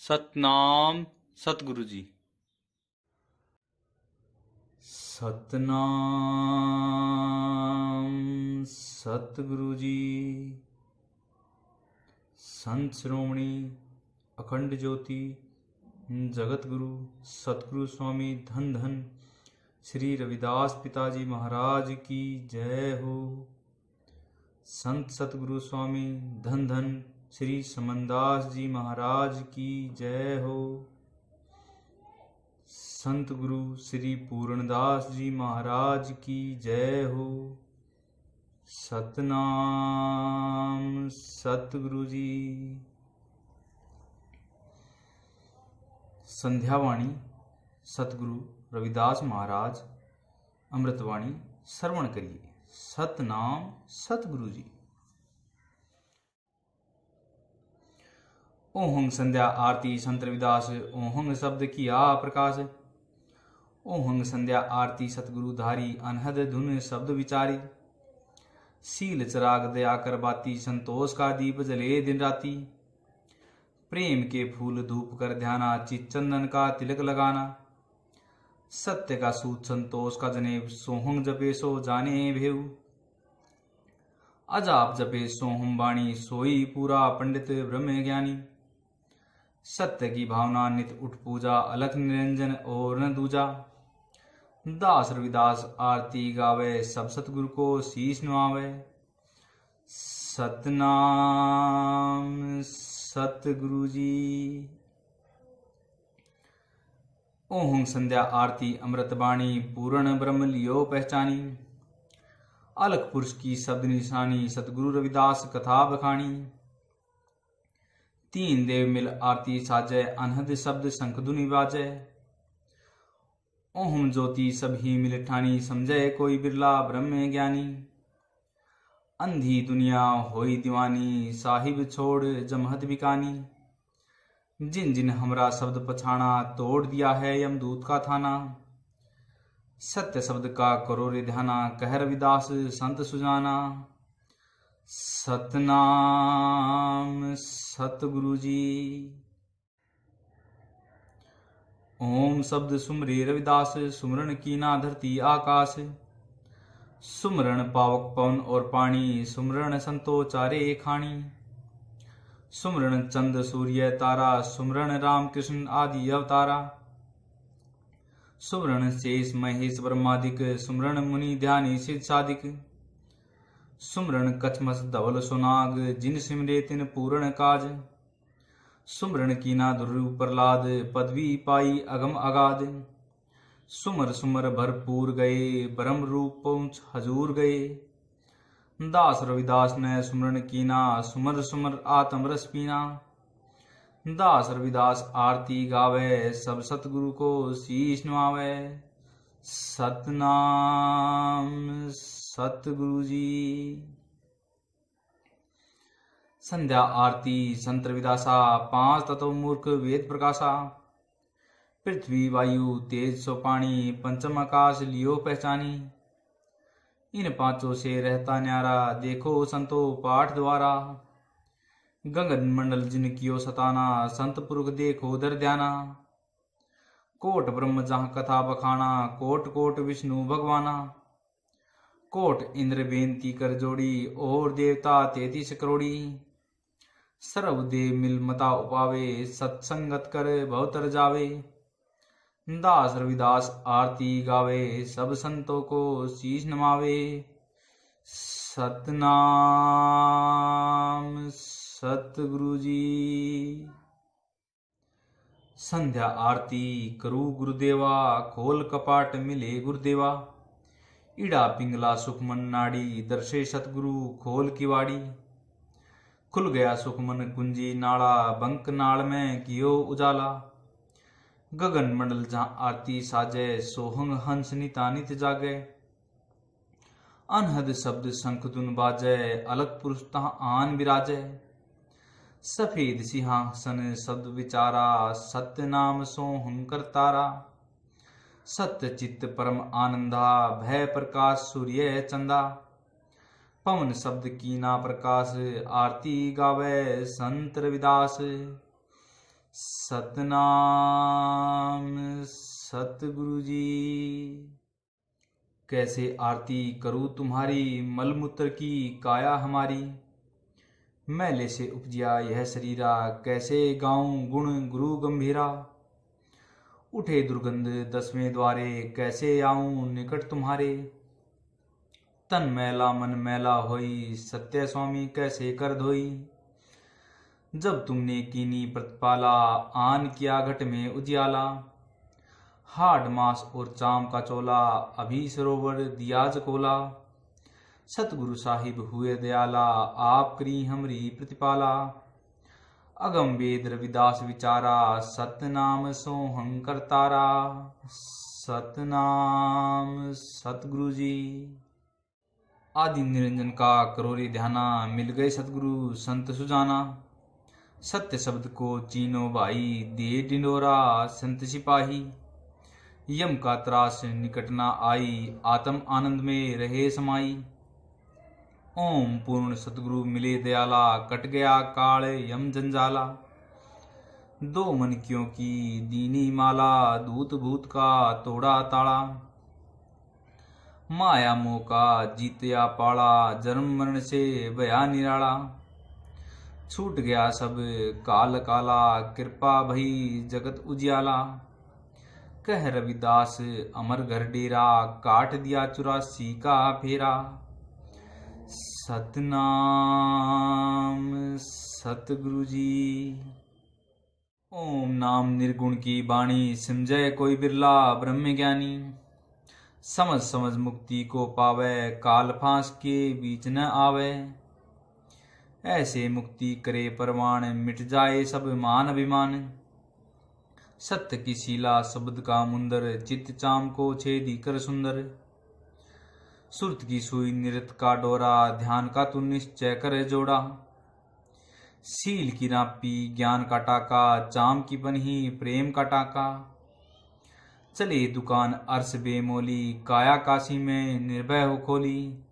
सतनाम सतगुरु जी। सतनाम सतगुरु जी। संत श्रोमणी अखंड ज्योति जगत गुरु सतगुरु स्वामी धन धन श्री रविदास पिताजी महाराज की जय हो। संत सतगुरु स्वामी धन धन श्री समनदास जी महाराज की जय हो। संत गुरु श्री पूर्णदास जी महाराज की जय हो। सतनाम सतगुरु जी। संध्यावाणी सतगुरु रविदास महाराज अमृतवाणी श्रवण करिए। सतनाम सतगुरु जी। ओहंग संध्या आरती संत रविदास ओहंग शब्द किया प्रकाश। ओहंग संध्या आरती सतगुरु धारी अनहद धुन शब्द विचारी। सील चराग दया कर बाती संतोष का दीप जले दिन राती। प्रेम के फूल धूप कर ध्याना चित चंदन का तिलक लगाना। सत्य का सूत संतोष का जनेब सोहंग जपे सो जाने भेऊ। अजाप जपे सोहम वाणी सोई पूरा पंडित ब्रह्म ज्ञानी। सत्य की भावना नित उठ पूजा अलख निरंजन और न दूजा। दास रविदास आरती गावे सब सतगुरु को शीश नवावे। सतनाम सतगुरु जी। ओहं संध्या आरती अमृत बाणी पूर्ण ब्रह्म लियो पहचानी। अलख पुरुष की शब्द निशानी सतगुरु रविदास कथा बखानी। तीन देव मिल आरती साजय अनहद शब्द शंख धुनि बाजय। ओहम ज्योति सभी मिल ठानी समझे कोई बिरला ब्रह्म ज्ञानी। अंधी दुनिया होई दीवानी साहिब छोड़ जमहत बिकानी। जिन जिन हमरा शब्द पछाना तोड़ दिया है यमदूत का थाना। सत्य शब्द का करो रे ध्याना कह रविदास संत सुजाना। सतनाम सतगुरु जी। ओम शब्द सुमरे रविदास सुमरण कीना धरती आकाश। सुमरण पावक पवन और पानी सुमरण संतो चारे खानी। सुमरण चंद सूर्य तारा सुमरण राम कृष्ण आदि अवतारा। सुमरण शेष महेश ब्रह्मादिक सुमरण मुनि ध्यानी सिद्ध साधिक। सुमरण कछमस धवल सुनाग जिन सिमरे तिन पूर्ण काज। सुमरण कीना दुर्रु प्रहलाद पदवी पाई अगम अगाध। सुमर सुमर भरपूर गए ब्रह्म रूप पहुंच हजूर गए। दास रविदास ने सुमरण कीना सुमर सुमर आत्म रस पीना। दास रविदास आरती गावे सब सतगुरु को शीश नवावे। सतनाम सतगुरु जी। संध्या आरती संत रविदासा पांच तत्व मूर्ख वेद प्रकाशा। पृथ्वी वायु तेज सो पानी पंचम आकाश लियो पहचानी। इन पांचों से रहता न्यारा देखो संतो पाठ द्वारा। गगन मंडल जिन कियो सताना संत पुरुष देखो दर ध्याना। कोट ब्रह्म जहाँ कथा बखाना कोट कोट विष्णु भगवाना। कोट इंद्र बेनती कर जोड़ी और देवता 33 करोड़ी। सर्वदेव मिल मता उपावे सत्संगत कर बहुतर जावे। दास रविदास आरती गावे सब संतों को शीश नमावे। सतनाम सतगुरु जी। संध्या आरती करू गुरुदेवा खोल कपाट मिले गुरुदेवा। इड़ा पिंगला सुखमन नाड़ी दर्शे सतगुरु खोल किवाड़ी। खुल गया सुखमन कुंजी नाड़ा बंक नाड़ में कियो उजाला। गगन मंडल जहाँ आरती साजे सोहंग हंस नितानित जागे। अनहद शब्द शंख धुन बाजे अलग पुरुष तहाँ आन विराजे। सफेद सिंहासन शब्द विचारा सत्य नाम सोहं करतारा। सत्य चित्त परम आनंदा भय प्रकाश सूर्य चंदा। पवन शब्द कीना प्रकाश आरती गावे संत रविदास। सतनाम सतगुरु जी। कैसे आरती करूँ तुम्हारी, मलमूत्र की काया हमारी। मैले से उपजिया यह शरीरा, कैसे गाऊं गुण गुरु गंभीरा। उठे दुर्गंध 10वें द्वारे, कैसे आऊं निकट तुम्हारे। तन मैला मन मैला होई, सत्य स्वामी कैसे कर धोई। जब तुमने कीनी प्रतिपाला, आन किया घट में उजियाला। हाड मास और चाम का चोला, अभी सरोवर दिया जकोला। सतगुरु साहिब हुए दयाला, आप करी हमरी प्रतिपाला। अगम वेद रविदास विचारा, सतनाम सोहं करतारा। सतनाम सतगुरु जी। आदि निरंजन का करोरे ध्याना, मिल गए सतगुरु संत सुजाना। सत्य शब्द को चीनो भाई, दे डिंडोरा संत सिपाही। यम का त्रास निकट न आई, आत्म आनंद में रहे समाई। ओम पूर्ण सतगुरु मिले दयाला, कट गया काल यम जंजाला। दो मनकियों की दीनी माला, दूत भूत का तोड़ा ताड़ा। माया मोह का जीतया पाला, जन्म मरण से भया निराला। छूट गया सब काल काला, कृपा भई जगत उजियाला। कह रविदास अमर घर डेरा, काट दिया 84 का फेरा। सतनाम सतगुरु जी। ओम नाम निर्गुण की बाणी, समझे कोई बिरला ब्रह्म ज्ञानी। समझ समझ मुक्ति को पावे, काल फांस के बीच न आवे। ऐसे मुक्ति करे परमाण, मिट जाए सब मान अभिमान। सत्य की शीला शब्द का मुंदर, चित्त चाम को छेदी कर सुंदर। सुरत की सुई निरत का डोरा, ध्यान का तू निश्चय कर जोड़ा। सील की नापी ज्ञान का टाका, चाम की बन्ही प्रेम का टाका। चले दुकान अर्श बेमोली, काया काशी में निर्भय हो खोली।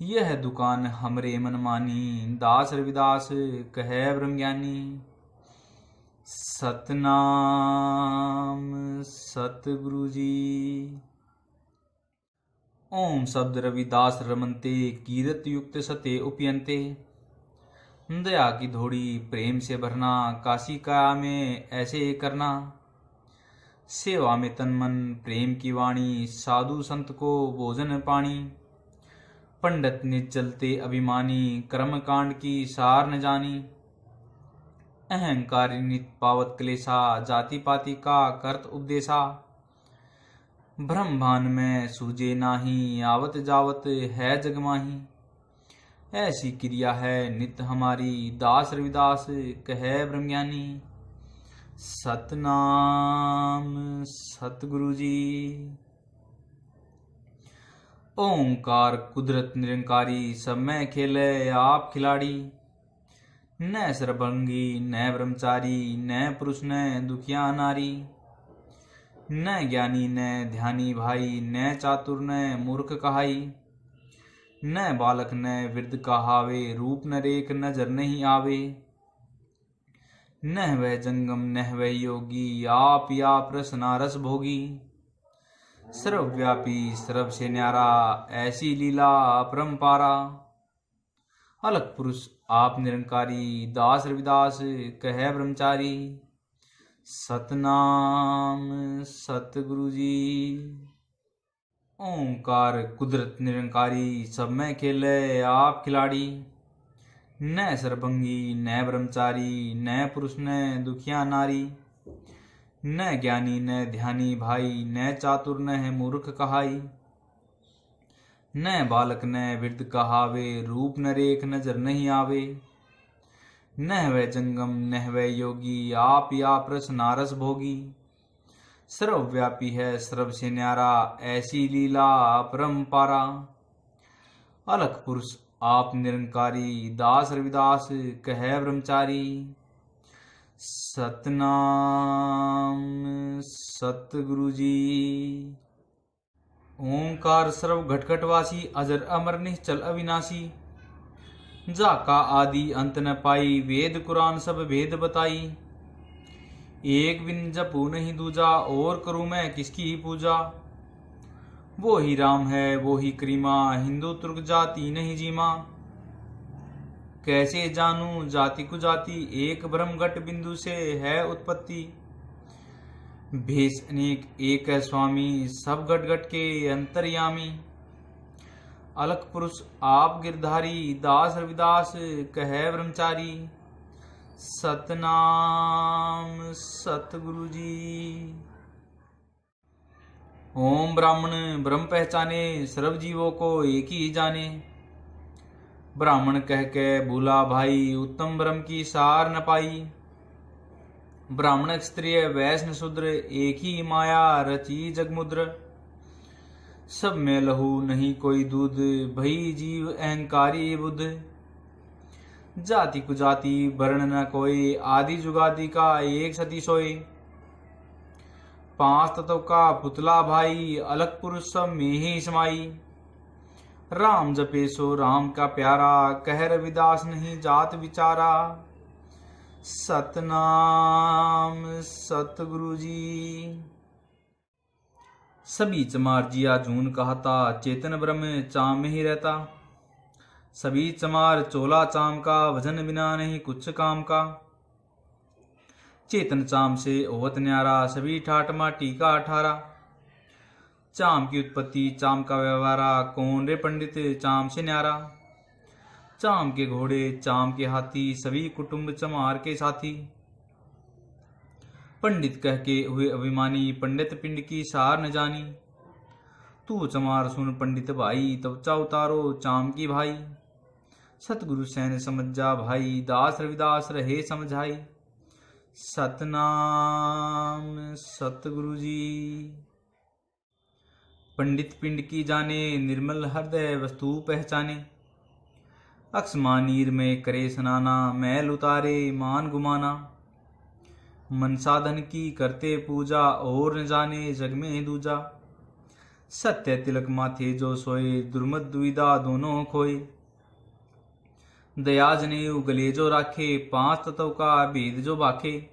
यह दुकान हमरे मन मानी, दास रविदास कहे ब्रह्मज्ञानी। सतनाम सतगुरु जी। ओम शब्द रविदास रमनते, कीरत युक्त सते उपयंते। दया की धोड़ी प्रेम से भरना, काशी का में ऐसे करना। सेवा में तन मन प्रेम की वाणी, साधु संत को भोजन पानी। पंडित ने चलते अभिमानी, कर्म कांड की सार न जानी। अहंकारी नित पावत क्लेशा, जाति पाति का करत उपदेशा। ब्रह्मांड में सूझे नाही, आवत जावत है जगमाही। ऐसी क्रिया है नित हमारी, दास रविदास कहे ब्रह्मज्ञानी। सतनाम सतगुरु जी। ओंकार कुदरत निरंकारी, सब में खेले आप खिलाड़ी। न सरभंगी न ब्रह्मचारी, न पुरुष न दुखिया नारी। न ज्ञानी न ध्यानी भाई, न चातुर न मूर्ख कहाई। न बालक न वृद्ध कहावे, रूप न रेख नजर नहीं आवे। न वह जंगम न वह योगी, आप या प्रसना रस भोगी। सर्वव्यापी सर्व से न्यारा, ऐसी लीला अपरंपारा। अलग पुरुष आप निरंकारी, दास रविदास कहे ब्रह्मचारी। सतनाम सतगुरु जी। ओंकार कुदरत निरंकारी, सब में खेले आप खिलाड़ी। न सरभंगी न ब्रह्मचारी, न पुरुष न दुखिया नारी। न ज्ञानी न ध्यानी भाई, न चातुर न मूर्ख कहाई। न बालक न वृद्ध कहावे, रूप न रेख नजर नहीं आवे। न वह जंगम न वह योगी, आप या प्रसना रस भोगी। सर्वव्यापी है सर्व से न्यारा, ऐसी लीला अपरंपारा। अलख पुरुष आप निरंकारी, दास रविदास कहे ब्रह्मचारी। सतनाम सतगुरु जी। ओंकार सर्व घटघटवासी, अजर अमर निश्चल अविनाशी। जाका आदि अंत न पाई, वेद कुरान सब भेद बताई। एक बिन जपू नहीं दूजा, और करूं मैं किसकी ही पूजा। वो ही राम है वो ही करीमा, हिंदू तुर्क जाति नहीं जीमा। कैसे जानू जाति कुजाति, एक ब्रह्म घट बिंदु से है उत्पत्ति। भेष अनेक एक है स्वामी, सब घट घट के अंतर्यामी। अलख पुरुष आप गिरधारी, दास रविदास कहे ब्रह्मचारी। सतनाम सतगुरु जी। ओम ब्राह्मण ब्रह्म पहचाने, सर्व जीवों को एक ही जाने। ब्राह्मण कह के भूला भाई, उत्तम ब्रह्म की सार न पाई। ब्राह्मण क्षत्रिय वैश्य शूद्र, एक ही माया रची जगमुद्र। सब में लहू नहीं कोई दूध, भई जीव अहंकारी बुद्ध। जाति कुजाति वर्ण न कोई, आदि जुगादि का एक सती सोए। पांच तत्व का पुतला भाई, अलग पुरुष सब में ही समाई। राम जपे सो राम का प्यारा, कह रविदास नहीं जात विचारा। सतनाम सतगुरु जी। सभी चमार जिया जून कहता, चेतन ब्रह्म चाम में ही रहता। सभी चमार चोला चाम का, भजन बिना नहीं कुछ काम का। चेतन चाम से ओवत न्यारा, सभी ठाट माटी का 18। चाम की उत्पत्ति चाम का व्यवहारा, कौन रे पंडित चाम से न्यारा। चाम के घोड़े चाम के हाथी, सभी कुटुंब चमार के साथी। पंडित कह के हुए अभिमानी, पंडित पिंड की सार न जानी। तू चमार सुन पंडित भाई, तब चा उतारो चाम की भाई। सतगुरु सैन समझ जा भाई, दास रविदास रहे समझाई। सतनाम सतगुरु जी। पंडित पिंड की जाने, निर्मल हृदय वस्तु पहचाने। अक्समा नीर में करे स्नाना, मैल उतारे मान गुमाना। मन साधन की करते पूजा, और न जाने जग में दूजा। सत्य तिलक माथे जो सोए, दुर्मत दुविधा दोनों खोए। दया जनेऊ गले जो राखे, पांच तत्व का भेद जो बाखे।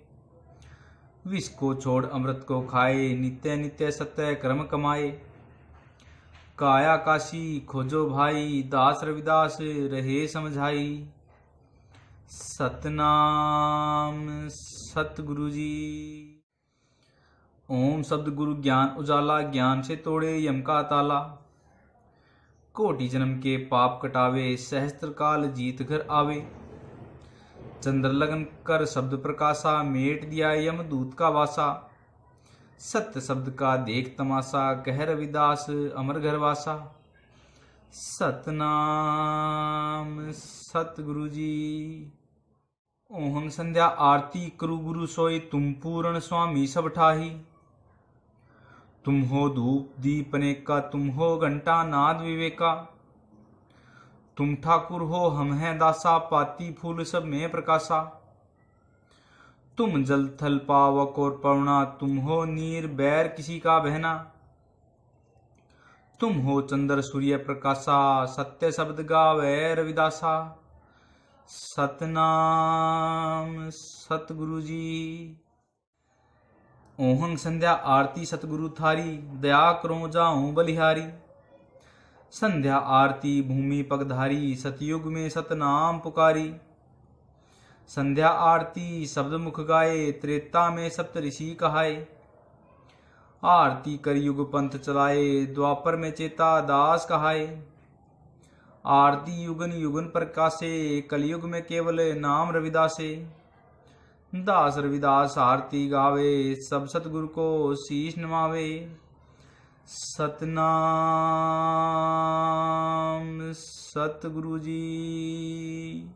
विष को छोड़ अमृत को खाए, नित्य नित्य सत्य कर्म कमाए। काया काशी खोजो भाई, दास रविदास रहे समझाई। सतनाम सतगुरु जी। ओम शब्द गुरु ज्ञान उजाला, ज्ञान से तोड़े यम का ताला। कोटि जन्म के पाप कटावे, सहस्त्र काल जीत घर आवे। चंद्र लगन कर शब्द प्रकाशा, मेट दिया यम दूत का वासा। सत्य शब्द का देख तमाशा, कह रविदास अमर घर वासा। सतनाम सतगुरु जी। ओहम संध्या आरती करु गुरु सोई, तुम पूर्ण स्वामी सब ठाही। तुम हो धूप दीप अनेका, तुम हो घंटा नाद विवेका। तुम ठाकुर हो हम हैं दासा, पाती फूल सब में प्रकाशा। तुम जल थल पावक और पवना, तुम हो नीर बैर किसी का बहना। तुम हो चंद्र सूर्य प्रकाशा, सत्य शब्द गावे रविदासा। सतनाम सतगुरु जी। ओहं संध्या आरती सतगुरु थारी, दया करो जाऊं बलिहारी। संध्या आरती भूमि पगधारी, सतयुग में सतनाम पुकारी। संध्या आरती शब्द मुख गाए, त्रेता में सप्तऋषि कहाए। आरती कर युग पंथ चलाए, द्वापर में चेता दास कहाए। आरती युगन युगन प्रकाशे, कलयुग में केवल नाम रविदासे। दास रविदास आरती गावे, सब सतगुरु को शीश नमावे। सतनाम सतगुरु जी।